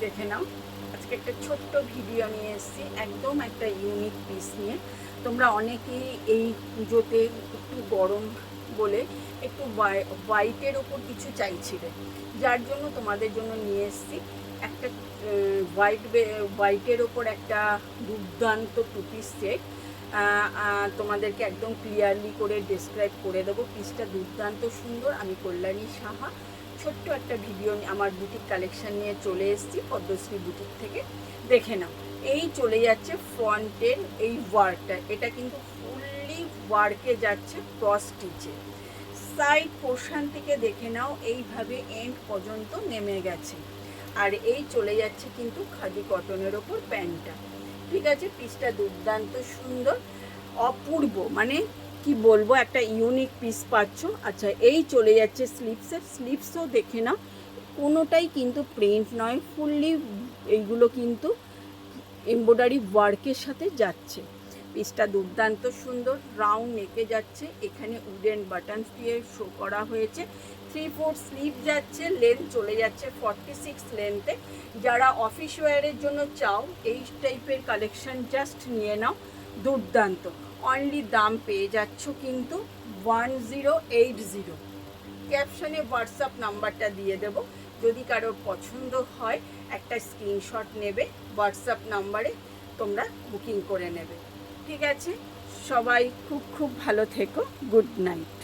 দেখে নাও। আজকে একটা ছোট্ট ভিডিও নিয়ে এসেছি, একদম একটা ইউনিক পিস নিয়ে। তোমরা অনেকেই এই পুজোতে একটু গরম বলে একটু হোয়াইটের ওপর কিছু চাইছিলে, যার জন্য তোমাদের জন্য নিয়ে এসেছি একটা হোয়াইটের ওপর একটা দুর্দান্ত টু পিস সেট। তোমাদেরকে একদম ক্লিয়ারলি করে ডেসক্রাইব করে দেবো। পিসটা দুর্দান্ত সুন্দর। আমি কল্যাণী সাহা ছোট্ট একটা ভিডিও আমার বুটিক কালেকশন নিয়ে চলে এসেছি পদ্মশ্রী বুটিক থেকে। দেখে নাও, এই চলে যাচ্ছে ফ্রন্টের এই ওয়ার্কটা, এটা কিন্তু ফুললি ওয়ার্কে যাচ্ছে ক্রস স্টিচে। সাইড পোর্শন থেকে দেখে নাও এইভাবে এন্ড পর্যন্ত নেমে গেছে। আর এই চলে যাচ্ছে কিন্তু খাদি কটনের ওপর প্যান্টটা। ঠিক আছে, পিসটা দুর্দান্ত সুন্দর, অপূর্ব, মানে কি বলবো, একটা ইউনিক পিস পাচ্ছ। আচ্ছা, এই চলে যাচ্ছে স্লিপসও দেখে নাও, কোনোটাই কিন্তু প্রিন্ট নয়, ফুললি এইগুলো কিন্তু এমব্রয়ডারি ওয়ার্কের সাথে যাচ্ছে। পিসটা দুর্দান্ত সুন্দর, রাউন্ড নেকে যাচ্ছে, এখানে উডেন বাটনস দিয়ে শো করা হয়েছে। 3/4 স্লিভ যাচ্ছে, লেন্থ চলে যাচ্ছে 46 লেন্থে। যারা অফিস ওয়্যারের জন্য চাও এই টাইপের কালেকশন জাস্ট নিয়ে নাও, দুর্দান্ত। অনলি দাম পেয়ে যাচ্ছ কিন্তু 1080। ক্যাপশনে হোয়াটসঅ্যাপ নাম্বারটা দিয়ে দেব, যদি কারোর পছন্দ হয় একটা স্ক্রিনশট নেবে, হোয়াটসঅ্যাপ নাম্বারে তোমরা বুকিং করে নেবে। ঠিক আছে, সবাই খুব খুব ভালো থেকো। Good night.